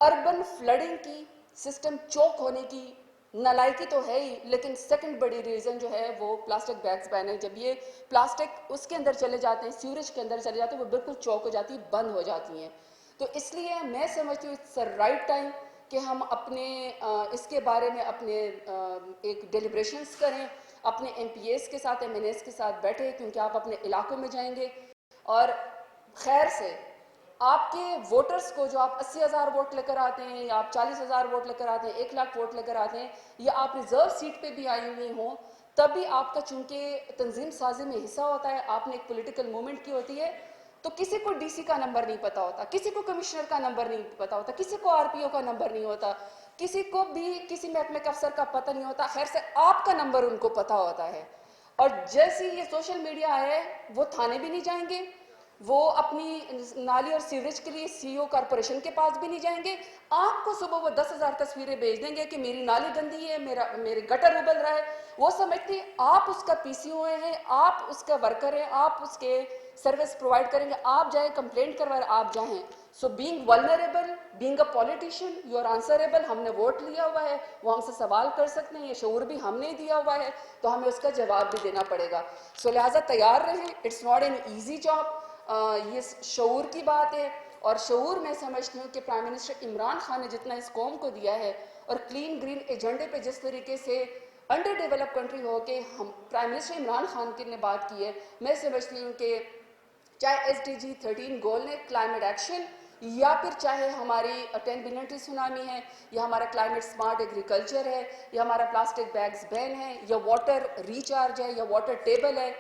اربن فلڈنگ کی, سسٹم چوک ہونے کی نالائکی تو ہے ہی, لیکن سیکنڈ بڑی ریزن جو ہے وہ پلاسٹک بیگز بین ہے. جب یہ پلاسٹک اس کے اندر چلے جاتے ہیں, سیوریج کے اندر چلے جاتے ہیں, وہ بالکل چوک ہو جاتی, بند ہو جاتی ہیں. تو اس لیے میں سمجھتی ہوں اٹس رائٹ ٹائم کہ ہم اپنے اس کے بارے میں اپنے ایک ڈیلیبریشنز کریں, اپنے MPAs کے ساتھ, MNAs کے ساتھ بیٹھے, کیونکہ آپ اپنے علاقوں میں جائیں گے اور خیر سے آپ کے ووٹرز کو, جو آپ 80,000 ووٹ لے کر آتے ہیں, یا آپ 40,000 ووٹ لے کر آتے ہیں, 1 لاکھ ووٹ لے کر آتے ہیں, یا آپ ریزرو سیٹ پہ بھی آئی ہوئی ہوں, تب بھی آپ کا چونکہ تنظیم سازی میں حصہ ہوتا ہے, آپ نے ایک پولیٹیکل موومنٹ کی ہوتی ہے, تو کسی کو DC کا نمبر نہیں پتا ہوتا, کسی کو کمشنر کا نمبر نہیں پتا ہوتا, کسی کو RPO کا نمبر نہیں ہوتا, کسی کو بھی کسی محکمے کے افسر کا پتہ نہیں ہوتا. خیر سے آپ کا نمبر ان کو پتا ہوتا ہے. اور جیسے یہ سوشل میڈیا ہے, وہ تھانے بھی نہیں جائیں گے, وہ اپنی نالی اور سیوریج کے لیے CEO کارپوریشن کے پاس بھی نہیں جائیں گے. آپ کو صبح وہ 10,000 تصویریں بھیج دیں گے کہ میری نالی گندی ہے, میرے گٹر ابل رہا ہے. وہ سمجھتے ہیں آپ اس کا PCO ہیں, آپ اس کا ورکر ہیں, آپ اس کے سروس پرووائڈ کریں گے, آپ جائیں کمپلینٹ کروائے, آپ جائیں. So being vulnerable, being a politician, you are answerable. ہم نے ووٹ لیا ہوا ہے, وہ ہم سے سوال کر سکتے ہیں, یہ شعور بھی ہم نے دیا ہوا ہے, تو ہمیں اس کا جواب بھی دینا پڑے گا. سو لہٰذا تیار رہیں, it's not an easy job. یہ شعور کی بات ہے, اور شعور میں سمجھتی ہوں کہ پرائم منسٹر عمران خان نے جتنا اس قوم کو دیا ہے, اور کلین گرین ایجنڈے پہ جس طریقے سے انڈر ڈیولپ کنٹری ہو کے ہم پرائم منسٹر عمران خان کی نے بات کی ہے, میں سمجھتی ہوں کہ چاہے SDG 13 گول نے کلائمیٹ ایکشن, یا پھر چاہے ہماری 10 بلین ٹری سونامی ہے, یا ہمارا کلائمیٹ سمارٹ ایگریکلچر ہے, یا ہمارا پلاسٹک بیگز بین ہے, یا واٹر ریچارج ہے, یا واٹر ٹیبل ہے,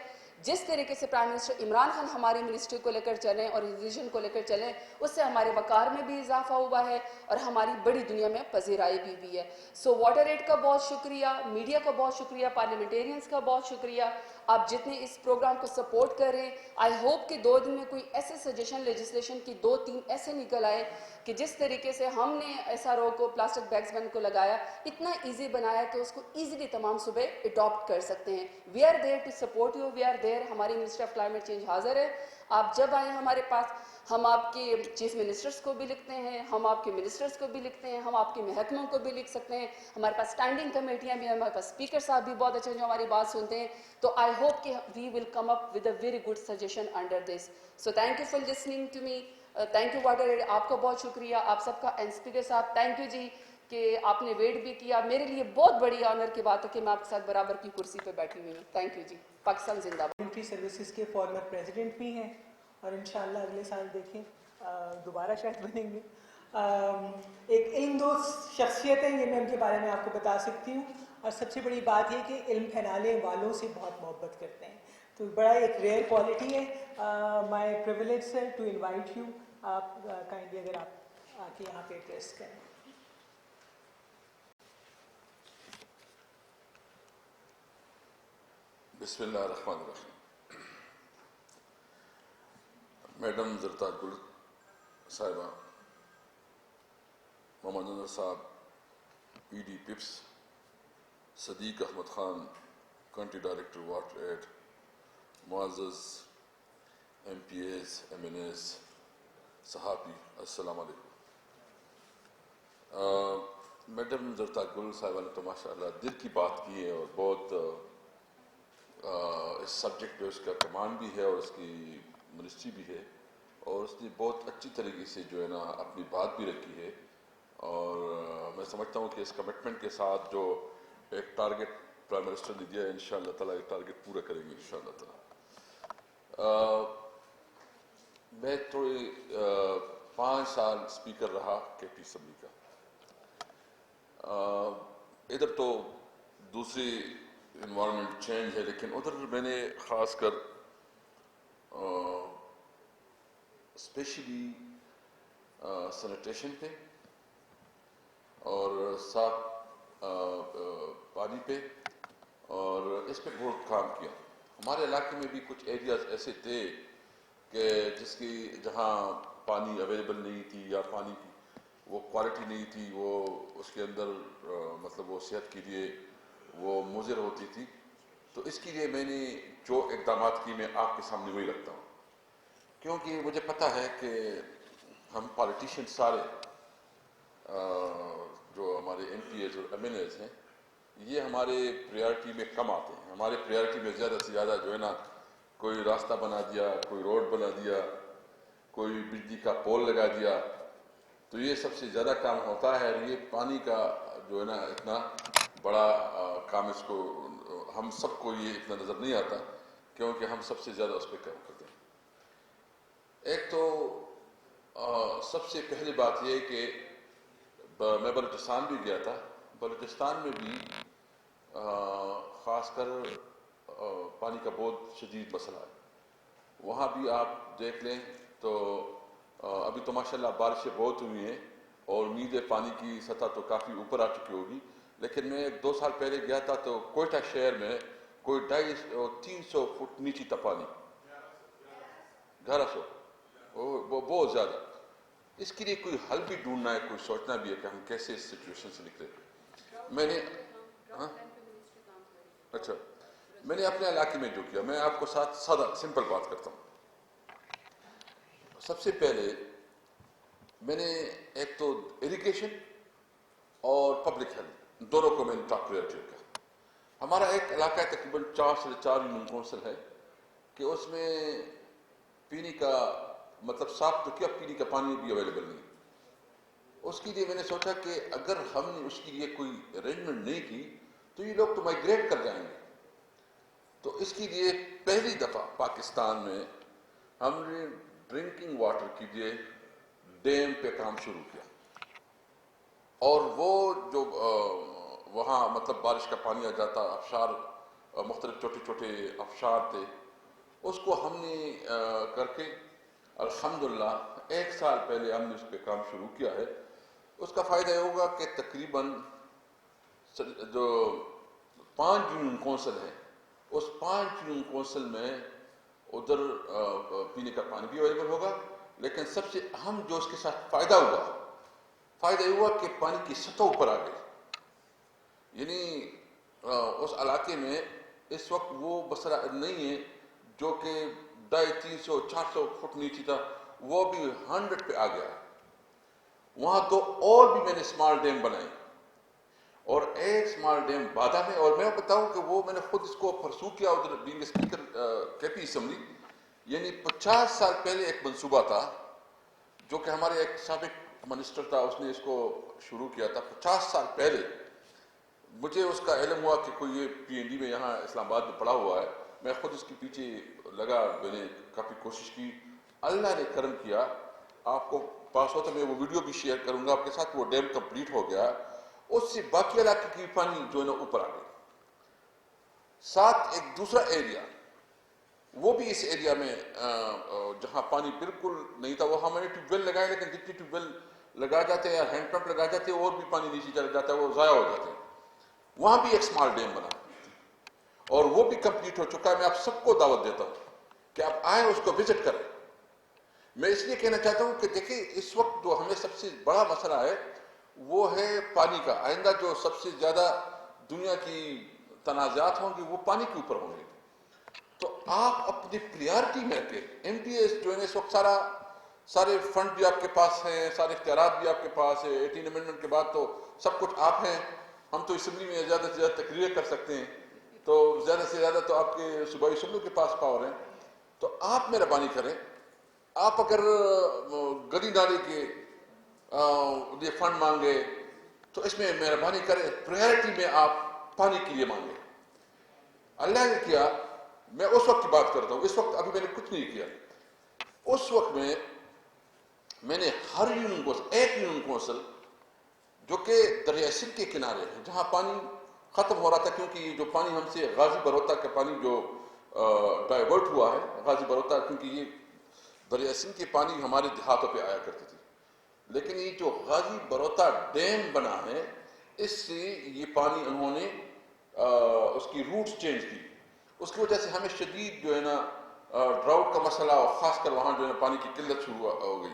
جس طریقے سے پرائم منسٹر عمران خان ہماری منسٹری کو لے کر چلیں اور ویژن کو لے کر چلیں, اس سے ہمارے وقار میں بھی اضافہ ہوا ہے اور ہماری بڑی دنیا میں پذیرائی بھی ہوئی ہے. سو واٹر ایڈ کا بہت شکریہ, میڈیا کا بہت شکریہ, پارلیمنٹیرینز کا بہت شکریہ, آپ جتنے اس پروگرام کو سپورٹ کر رہے ہیں. آئی ہوپ کہ 2 دن میں کوئی ایسے سجیشن لیجسلیشن کی 2-3 ایسے نکل آئے کہ جس طریقے سے ہم نے ایس آر او کو پلاسٹک بیگز بین کو لگایا, اتنا ایزی بنایا کہ اس کو ایزیلی تمام صوبے اڈاپٹ کر سکتے ہیں. We are there to support you, we are there, ہماری منسٹر آف کلائمیٹ چینج حاضر ہے. آپ جب آئیں ہمارے پاس, ہم آپ کے چیف منسٹرز کو بھی لکھتے ہیں, ہم آپ کے منسٹرز کو بھی لکھتے ہیں, ہم آپ کے محکموں کو بھی لکھ سکتے ہیں, ہمارے پاس اسٹینڈنگ کمیٹیاں بھی ہیں, ہمارے پاس اسپیکر صاحب بھی بہت اچھے ہیں جو ہماری بات سنتے ہیں. تو آئی ہوپ کہ we will come up with a very good suggestion under this. So thank you for listening to me, thank you WaterAid, آپ کا بہت شکریہ آپ سب کا, اینڈ اسپیکر صاحب تھینک یو جی کہ آپ نے ویٹ بھی کیا. میرے لیے بہت بڑی آنر کی بات ہے کہ میں آپ کے ساتھ برابر کی کرسی پہ بیٹھی ہوئی ہوں. تھینک یو جی. پاکستان زندہ باد. ملٹری سروسز کے فارمر پریزیڈنٹ بھی ہیں اور انشاءاللہ اگلے سال دیکھیں دوبارہ شاید بنیں گے. ایک علم دوست شخصیت ہے, یہ میں ان کے بارے میں آپ کو بتا سکتی ہوں. اور سب سے بڑی بات یہ کہ علم پھیلانے والوں سے بہت محبت کرتے ہیں, تو بڑا ایک ریئر کوالٹی ہے. My privilege sir to invite you, آپ کائنڈلی اگر آپ آ کے یہاں پہ ایڈریس کریں. بسم اللہ الرحمن الرحیم. میڈم زرتاج گل صاحبہ, محمد انور صاحب P D PIPS, Siddiq Ahmad Khan country director WaterAid, معزز M P As, M N As, صحافی, السلام علیکم. میڈم زرتاج گل صاحبہ نے تو ماشاء اللہ دل کی بات کی ہے, اور بہت اس سبجیکٹ پہ اس کا کمانڈ بھی ہے اور اس کی منسٹری بھی ہے, اور اس نے بہت اچھی طریقے سے جو ہے نا اپنی بات بھی رکھی ہے. اور میں سمجھتا ہوں کہ اس کمٹمنٹ کے ساتھ جو ایک ٹارگٹ پرائم منسٹر نے دیا ہے, انشاءاللہ تعالیٰ ایک ٹارگٹ پورا کریں گے انشاءاللہ تعالیٰ. میں تھوڑی 5 سال اسپیکر رہا کے پی اسمبلی کا. ادھر تو دوسری انوائرمنٹ چینج ہے, لیکن ادھر میں نے خاص کر اسپیشلی سینیٹیشن پہ اور صاف پانی پہ اور اس پہ بہت کام کیا. ہمارے علاقے میں بھی کچھ ایریاز ایسے تھے کہ جس کی جہاں پانی اویلیبل نہیں تھی یا پانی کی وہ کوالٹی نہیں تھی, وہ اس کے اندر مطلب وہ صحت کے لیے وہ مضر ہوتی تھی. تو اس کے لیے میں نے جو اقدامات کی میں آپ کے سامنے وہی رکھتا ہوں, کیونکہ مجھے پتہ ہے کہ ہم پالیٹیشین سارے جو ہمارے ایم پی ایز اور ایم این ایز ہیں, یہ ہمارے پریارٹی میں کم آتے ہیں. ہمارے پریارٹی میں زیادہ سے زیادہ جو ہے نا کوئی راستہ بنا دیا, کوئی روڈ بنا دیا, کوئی بجلی کا پول لگا دیا, تو یہ سب سے زیادہ کام ہوتا ہے. اور یہ پانی کا جو ہے نا اتنا بڑا کام اس کو ہم سب کو یہ اتنا نظر نہیں آتا, کیونکہ ہم سب سے زیادہ اس پہ کام کرتے ہیں. ایک تو سب سے پہلی بات یہ کہ میں بلوچستان بھی گیا تھا. بلوچستان میں بھی خاص کر پانی کا بہت شدید مسئلہ ہے. وہاں بھی آپ دیکھ لیں تو ابھی تو ماشاءاللہ بارشیں بہت ہوئی ہیں اور امید ہے پانی کی سطح تو کافی اوپر آ چکی ہوگی. لیکن میں 2 سال پہلے گیا تھا تو کوئٹہ شہر میں کوئی 250-300 فٹ نیچی تھا پانی, 1100, وہ بہت زیادہ. اس کے لیے کوئی حل بھی ڈھونڈنا ہے, کوئی سوچنا بھی ہے کہ ہم کیسے اس سچویشن سے نکلیں. میں نے اچھا میں نے اپنے علاقے میں جو کیا, میں آپ کو ساتھ سادہ سمپل بات کرتا ہوں. سب سے پہلے میں نے ایک تو اریگیشن اور پبلک ہیلتھ دونوں کو میں نے ٹاپ پریورٹی رکھا. ہمارا ایک علاقہ تقریباً 4 سے 4 یونین کونسل ہے کہ اس میں پینے کا مطلب صاف تو کیا پینے کا پانی بھی اویلیبل نہیں. اس کے لیے میں نے سوچا کہ اگر ہم نے اس کے لیے کوئی ارینجمنٹ نہیں کی تو یہ لوگ تو مائگریٹ کر جائیں گے. تو اس کے لیے پہلی دفعہ پاکستان میں ہم نے ڈرنکنگ واٹر کے لیے ڈیم پہ کام شروع کیا، اور وہ جو وہاں مطلب بارش کا پانی آ جاتا، آبشار مختلف چھوٹے چھوٹے آبشار تھے، اس کو ہم نے کر کے الحمدللہ 1 سال پہلے ہم نے اس پہ کام شروع کیا ہے. اس کا فائدہ یہ ہوگا کہ تقریباً جو 5 یونین کونسل ہیں، اس 5 یونین کونسل میں ادھر پینے کا پانی بھی اویلیبل ہوگا، لیکن سب سے اہم جو اس کے ساتھ فائدہ یہ ہوا کہ پانی کی سطح اوپر آ گئی. یعنی اس علاقے میں اس وقت وہ مسئلہ نہیں ہے جو کہ 250, 300, 400 فٹ نیچے تھا، وہ بھی 100 پہ آ گیا. وہاں 2 اور بھی میں نے اسمال ڈیم بنائے، اور ایک اسمال ڈیم بادہ میں. اور میں بتاؤں کہ وہ میں نے خود اس کو پرسو کیا ادھر بینگ اسپیکر کے پی اسمبلی. یعنی 50 سال پہلے ایک منصوبہ تھا جو کہ ہمارے ایک سابق منسٹر تھا، اس نے اس کو شروع کیا تھا 50 سال پہلے. مجھے اس کا علم ہوا کہ کوئی یہ پی این ڈی میں یہاں اسلام آباد میں پڑا ہوا ہے. میں خود اس کے پیچھے لگا، میں نے کافی کوشش کی، اللہ نے کرم کیا. آپ کو پاس ہو تو میں وہ ویڈیو بھی شیئر کروں گا آپ کے ساتھ. وہ ڈیم کمپلیٹ ہو گیا، اس سے باقی علاقے کی پانی جو ہے نا اوپر آ گئی. ساتھ ایک دوسرا ایریا، وہ بھی اس ایریا میں جہاں پانی بالکل نہیں تھا، وہ ہم نے ٹیوب ویل لگائے، لیکن جتنی ٹیوب ویل لگا جاتے ہیں یا ہینڈ پمپ لگا جاتے ہیں اور بھی پانی نیچے چلا جاتا ہے، وہ ضائع ہو جاتے ہیں. وہاں بھی ایک اسمال ڈیم بنا اور وہ بھی کمپلیٹ ہو چکا ہے. میں آپ سب کو دعوت دیتا ہوں کہ آپ آئیں، اس کو وزٹ کریں. میں اس لیے کہنا چاہتا ہوں کہ دیکھیں اس وقت جو ہمیں سب سے بڑا مسئلہ ہے وہ ہے پانی کا. آئندہ جو سب سے زیادہ دنیا کی تنازعات ہوں گی وہ پانی کے اوپر ہوں گے. تو آپ اپنی پریارٹی میں رکھیں. ایم پی ایس جو ہے اس وقت سارے فنڈ بھی آپ کے پاس ہیں، سارے اختیارات بھی آپ کے پاس ہیں. 18 امینڈمنٹ کے بعد تو سب کچھ آپ ہیں. ہم تو اسمبلی میں زیادہ سے زیادہ تقریریں کر سکتے ہیں، تو زیادہ سے زیادہ تو آپ کے صوبائی اسمبلیوں کے پاس پاور ہیں. تو آپ مہربانی کریں، آپ اگر گلی نالی کے لیے فنڈ مانگے تو اس میں مہربانی کریں پریارٹی میں آپ پانی کے لیے مانگے. اللہ نے کیا، میں اس وقت کی بات کرتا ہوں، اس وقت ابھی میں نے کچھ نہیں کیا. اس وقت میں نے ہر یونین کونسل، ایک یونین کونسل جو کہ دریائے سندھ کے کنارے ہے، جہاں پانی ختم ہو رہا تھا، کیونکہ یہ جو پانی ہم سے غازی بروتا کا پانی جو ڈائیورٹ ہوا ہے، غازی بروتا، کیونکہ یہ دریائے سندھ کے پانی ہمارے دیہاتوں پہ آیا کرتی تھی، لیکن یہ جو غازی بروتا ڈیم بنا ہے اس سے یہ پانی انہوں نے اس کی روٹس چینج کی. اس کی وجہ سے ہمیں شدید جو ہے نا ڈراؤٹ کا مسئلہ، اور خاص کر وہاں جو ہے پانی کی قلت شروع ہو گئی.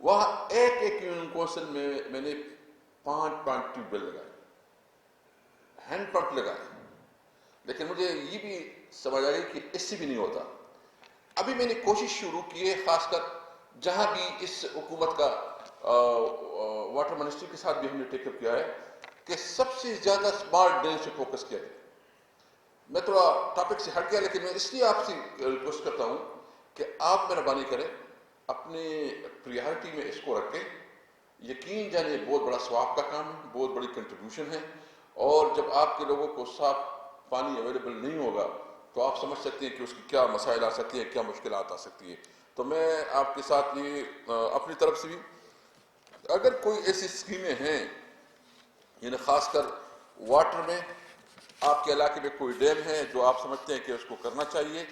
وہاں ایک یونین کونسل میں نے 5 ٹیوب ویل لگائے، ہینڈ پمپ لگائے. لیکن مجھے یہ بھی سمجھ آ گئی کہ اس سے بھی نہیں ہوتا. ابھی میں نے کوشش شروع کی ہے، خاص کر جہاں بھی اس حکومت کا واٹر منسٹری کے ساتھ بھی ہم نے ٹیک اپ کیا ہے کہ سب سے زیادہ اسمارٹ ڈیم سے فوکس کیا جائے. میں تھوڑا ٹاپک سے ہٹ گیا، لیکن میں اس لیے آپ سے ریکویسٹ کرتا ہوں کہ آپ مہربانی کریں اپنے پریارٹی میں اس کو رکھیں. یقین جانے بہت بڑا ثواب کا کام ہے، بہت بڑی کنٹریبیوشن ہے. اور جب آپ کے لوگوں کو صاف پانی اویلیبل نہیں ہوگا تو آپ سمجھ سکتے ہیں کہ اس کی کیا مسائل آ سکتی ہیں، کیا مشکلات آ سکتی ہیں. تو میں آپ کے ساتھ یہ اپنی طرف سے بھی، اگر کوئی ایسی اسکیمیں ہیں، یعنی خاص کر واٹر میں آپ کے علاقے میں کوئی ڈیم ہے جو آپ سمجھتے ہیں کہ اس کو کرنا چاہیے،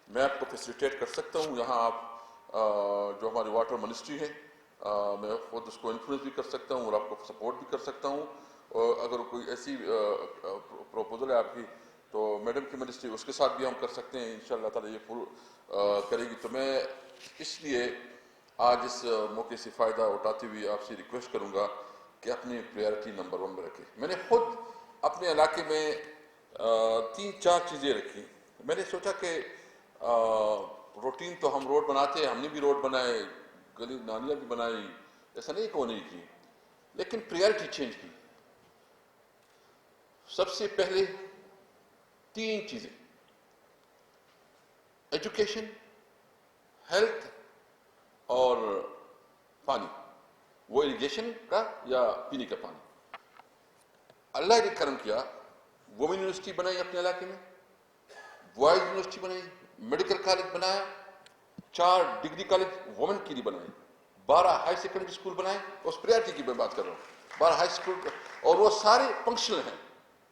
میں آپ کو فیسیلیٹیٹ کر سکتا ہوں. یہاں آپ جو ہماری واٹر منسٹری ہے، میں خود اس کو انفلوئنس بھی کر سکتا ہوں اور آپ کو سپورٹ بھی کر سکتا ہوں. اور اگر کوئی ایسی پروپوزل ہے آپ کی تو میڈم کی منسٹری، اس کے ساتھ بھی ہم کر سکتے ہیں. انشاءاللہ تعالیٰ یہ پور کرے گی. تو میں اس لیے آج اس موقع سے فائدہ اٹھاتے ہوئے آپ سے ریکویسٹ کروں گا کہ اپنی پریارٹی نمبر 1 میں رکھیں. میں نے خود اپنے علاقے میں 3-4 چیزیں رکھی. میں نے سوچا کہ روٹین تو ہم روڈ بناتے ہیں، ہم نے بھی روڈ بنائے، گلی نالیاں بھی بنائی، ایسا نہیں کہ وہ نہیں کی، لیکن پریارٹی چینج کی. سب سے پہلے 3 چیزیں: ایجوکیشن، ہیلتھ اور پانی، وہ اریگیشن کا یا پینے کا پانی. اللہ نے کرم کیا، وومن یونیورسٹی بنائی اپنے علاقے میں، بوائز یونیورسٹی بنائی، میڈیکل کالج بنایا، 4 ڈگری کالج وومن کے لیے بنائے، 12 ہائی سیکنڈری اسکول بنائے, اس پریارٹی کی میں بات کر رہا ہوں, 12 ہائی اسکول, اور وہ سارے فنکشنل ہیں,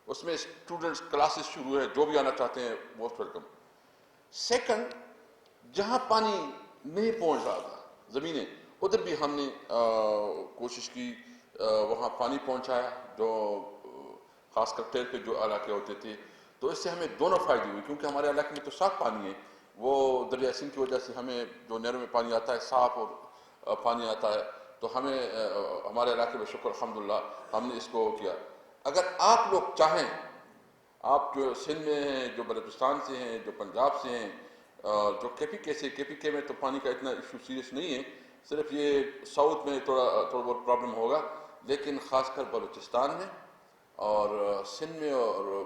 اس میں اسٹوڈنٹس کلاسز شروع ہیں, جو بھی آنا چاہتے ہیں موسٹ ویلکم. سیکنڈ, جہاں پانی نہیں پہنچ رہا تھا زمینیں, ادھر بھی ہم نے کوشش کی, وہاں پانی پہنچایا, جو خاص کر ٹیل پہ جو علاقے ہوتے تھے. تو اس سے ہمیں دونوں فائدے ہوئے, کیونکہ ہمارے علاقے میں تو صاف پانی ہے, وہ دریا سندھ کی وجہ سے ہمیں جو نہروں میں پانی آتا ہے صاف اور پانی آتا ہے, تو ہمیں ہمارے علاقے میں شکر الحمدللہ ہم نے اس کو کیا. اگر آپ لوگ چاہیں, آپ جو سندھ میں ہیں, جو بلوچستان سے ہیں, جو پنجاب سے ہیں, جو کے پی کے میں تو پانی کا اتنا ایشو سیریس نہیں ہے, صرف یہ ساؤتھ میں تھوڑا بہت پرابلم ہوگا, لیکن خاص کر بلوچستان میں اور سندھ میں اور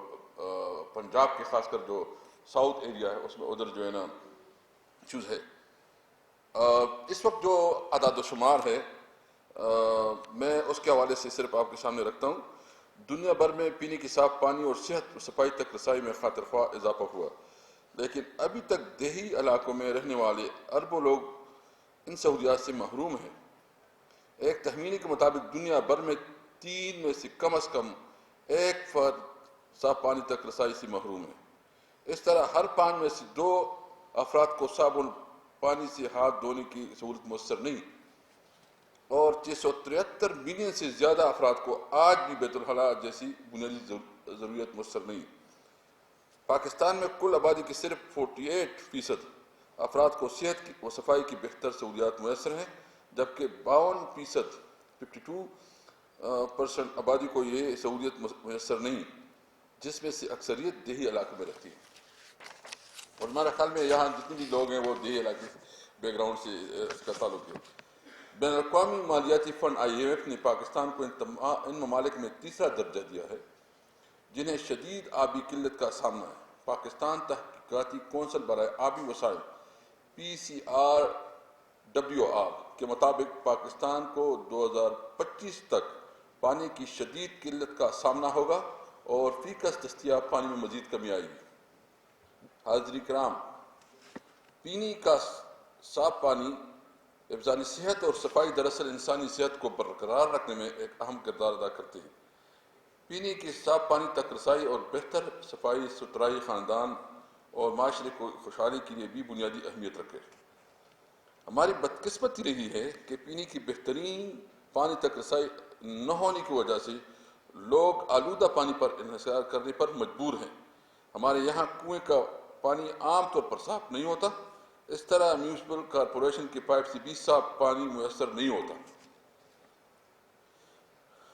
پنجاب کے خاص کر جو ساؤتھ ایریا ہے اس میں ادھر جو ہے نا ایشوز ہے. اس وقت جو اعداد و شمار ہے میں اس کے حوالے سے صرف آپ کے سامنے رکھتا ہوں. دنیا بھر میں پینے کی صاف پانی اور صحت اور صفائی تک رسائی میں خاطر خواہ اضافہ ہوا, لیکن ابھی تک دیہی علاقوں میں رہنے والے اربوں لوگ ان سہولیات سے محروم ہیں. ایک تخمینے کے مطابق دنیا بھر میں 3 میں سے کم از کم 1 فرد صاف پانی تک رسائی سے محروم ہے. اس طرح ہر 5 میں سے 2 افراد کو صابن پانی سے ہاتھ دھونے کی سہولت میسر نہیں, اور 673 ملین سے زیادہ افراد کو آج بھی بیت الخلاء جیسی بنیادی ضرورت میسر نہیں. پاکستان میں کل آبادی کے صرف 48% افراد کو صحت کی و صفائی کی بہتر سہولیات میسر ہیں, جبکہ 52% 52% آبادی کو یہ سہولیت میسر نہیں, جس میں سے اکثریت دیہی علاقوں میں رہتی ہے. اور ہمارا خیال میں یہاں جتنے بھی لوگ ہیں وہ دیہی علاقے بیک گراؤنڈ سے اس کا تعلق ہے. بین الاقوامی مالیاتی فنڈ IMF نے پاکستان کو ان ممالک میں تیسرا درجہ دیا ہے جنہیں شدید آبی قلت کا سامنا ہے. پاکستان تحقیقاتی کونسل برائے آبی وسائل PCRWR کے مطابق پاکستان کو 2025 تک پانی کی شدید قلت کا سامنا ہوگا اور فی کس دستیاب پانی میں مزید کمی آئے گی. حاضرین کرام, پینے کا صاف پانی افزانی صحت اور صفائی دراصل انسانی صحت کو برقرار رکھنے میں ایک اہم کردار ادا کرتے ہیں. پینے کی صاف پانی تک رسائی اور بہتر صفائی ستھرائی خاندان اور معاشرے کو خوشحالی کے لیے بھی بنیادی اہمیت رکھے. ہماری بدقسمتی رہی ہے کہ پینے کی بہترین پانی تک رسائی نہ ہونے کی وجہ سے لوگ آلودہ پانی پر انحصار کرنے پر مجبور ہیں. ہمارے یہاں کنویں کا پانی عام طور پر صاف نہیں ہوتا, اس طرح میونسپل کارپوریشن کے پائپ سے بھی صاف پانی میسر نہیں ہوتا.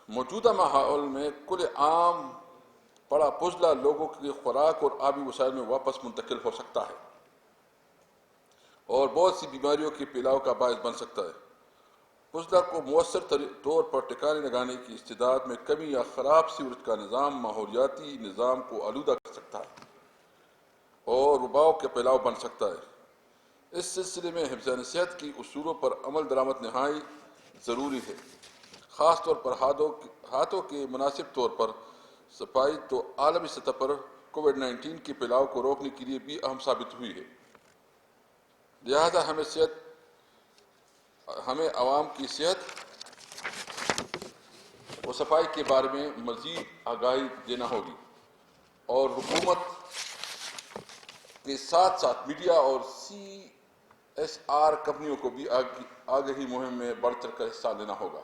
موجودہ ماحول میں کل عام پڑا پزلہ لوگوں کی خوراک اور آبی وسائل میں واپس منتقل ہو سکتا ہے اور بہت سی بیماریوں کے پھیلاؤ کا باعث بن سکتا ہے. پزلہ کو مؤثر طور پر ٹھکانے لگانے کی استعداد میں کمی یا خراب سیوریج کا نظام ماحولیاتی نظام کو آلودہ کر سکتا ہے اور وباؤ کا پھیلاؤ بن سکتا ہے. اس سلسلے میں حفظان صحت کی اصولوں پر عمل درآمد نہایت ضروری ہے, خاص طور پر ہاتھوں کے مناسب طور پر صفائی تو عالمی سطح پر کووڈ-19 کے پھیلاؤ کو روکنے کے لیے بھی اہم ثابت ہوئی ہے. لہذا ہمیں عوام کی صحت و صفائی کے بارے میں مزید آگاہی دینا ہوگی اور حکومت کے ساتھ ساتھ میڈیا اور CSR کمپنیوں کو بھی آگہی مہم میں بڑھ چڑھ کر حصہ لینا ہوگا.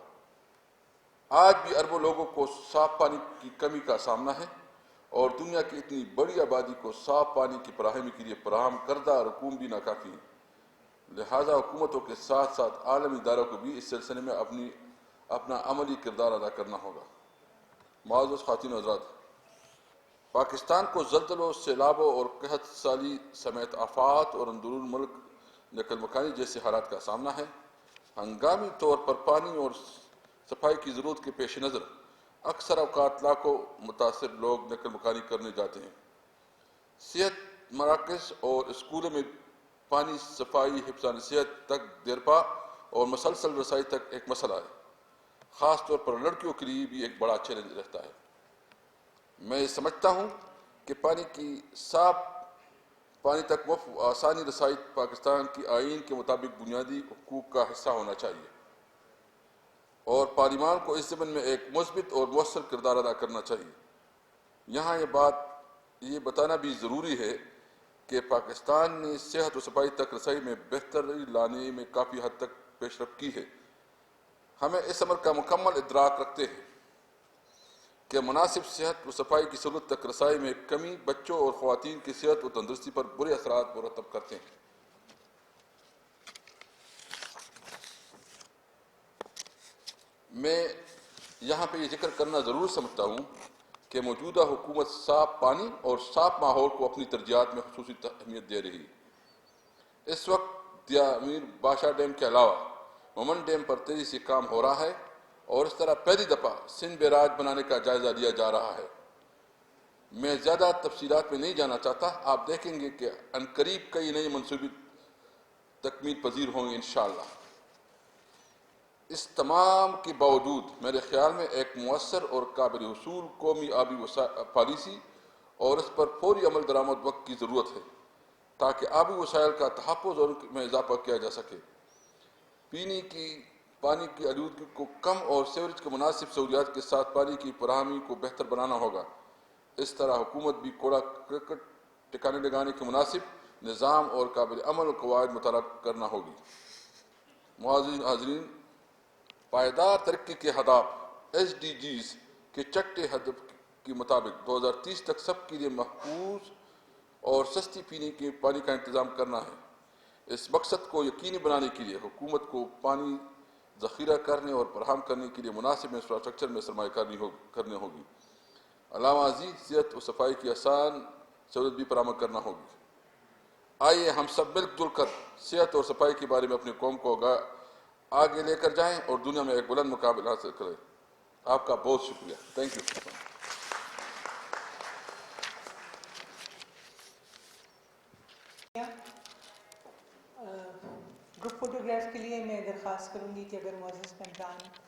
آج بھی اربوں لوگوں کو صاف پانی کی کمی کا سامنا ہے اور دنیا کی اتنی بڑی آبادی کو صاف پانی کی فراہمی کے لیے فراہم کردہ رقوم بھی ناکافی ہے. لہذا حکومتوں کے ساتھ ساتھ عالمی اداروں کو بھی اس سلسلے میں اپنا عملی کردار ادا کرنا ہوگا. معزز خواتین و حضرات, پاکستان کو زلزلوں, سیلابوں اور قحط سالی سمیت آفات اور اندرون ملک نقل مکانی جیسے حالات کا سامنا ہے. ہنگامی طور پر پانی اور صفائی کی ضرورت کے پیش نظر اکثر اوقات لاکھوں متاثر لوگ نقل مکانی کرنے جاتے ہیں. صحت مراکز اور اسکولوں میں پانی, صفائی, حفظان صحت تک دیرپا اور مسلسل رسائی تک ایک مسئلہ ہے. خاص طور پر لڑکیوں کے لیے بھی ایک بڑا چیلنج رہتا ہے. میں یہ سمجھتا ہوں کہ پانی کی صاف پانی تک آسانی رسائی پاکستان کی آئین کے مطابق بنیادی حقوق کا حصہ ہونا چاہیے. اور پارلیمان کو اس ضمن میں ایک مثبت اور مؤثر کردار ادا کرنا چاہیے۔ یہاں یہ بتانا بھی ضروری ہے کہ پاکستان نے صحت و صفائی تک رسائی میں بہتری لانے میں کافی حد تک پیش رفت کی ہے۔ ہمیں اس امر کا مکمل ادراک رکھتے ہیں کہ مناسب صحت و صفائی کی سہولت تک رسائی میں کمی بچوں اور خواتین کی صحت و تندرستی پر برے اثرات مرتب کرتے ہیں۔ میں یہاں پہ یہ ذکر کرنا ضرور سمجھتا ہوں کہ موجودہ حکومت صاف پانی اور صاف ماحول کو اپنی ترجیحات میں خصوصی اہمیت دے رہی ہے۔ اس وقت امیر بادشاہ ڈیم کے علاوہ مومن ڈیم پر تیزی سے کام ہو رہا ہے اور اس طرح پہلی دفعہ سندھ بیراج بنانے کا جائزہ لیا جا رہا ہے۔ میں زیادہ تفصیلات میں نہیں جانا چاہتا، آپ دیکھیں گے کہ عنقریب کئی نئے منصوبے تکمیل پذیر ہوں گے انشاءاللہ۔ اس تمام کے باوجود میرے خیال میں ایک مؤثر اور قابل حصول قومی آبی پالیسی اور اس پر فوری عمل درآمد وقت کی ضرورت ہے تاکہ آبی وسائل کا تحفظ اور ان میں اضافہ کیا جا سکے۔ پانی کی آلودگی کو کم اور سیوریج کے مناسب سہولیات کے ساتھ پانی کی فراہمی کو بہتر بنانا ہوگا۔ اس طرح حکومت بھی کوڑا کرکٹ ٹھکانے لگانے کے مناسب نظام اور قابل عمل قواعد متعارف کرنا ہوگی۔ معزز حاضرین، پائیدار ترقی کے ہدف SDGs کے چھٹے ہدف کے مطابق 2030 تک سب کے لیے محفوظ اور سستی پینے کے پانی کا انتظام کرنا ہے۔ اس مقصد کو یقینی بنانے کے لیے حکومت کو پانی ذخیرہ کرنے اور فراہم کرنے کے لیے مناسب انفراسٹرکچر میں سرمایہ کاری کرنی ہوگی۔ علاوہ ازیں صحت و صفائی کی آسان سہولت بھی فراہم کرنا ہوگی۔ آئیے ہم سب مل جل کر صحت اور صفائی کے بارے میں اپنی قوم کو آگے لے کر جائیں اور دنیا میں ایک بلند مقام حاصل کریں۔ آپ کا بہت شکریہ۔ Thank you. گروپ فوٹوگراف کے لیے میں درخواست کروں گی کہ اگر معزز مہمان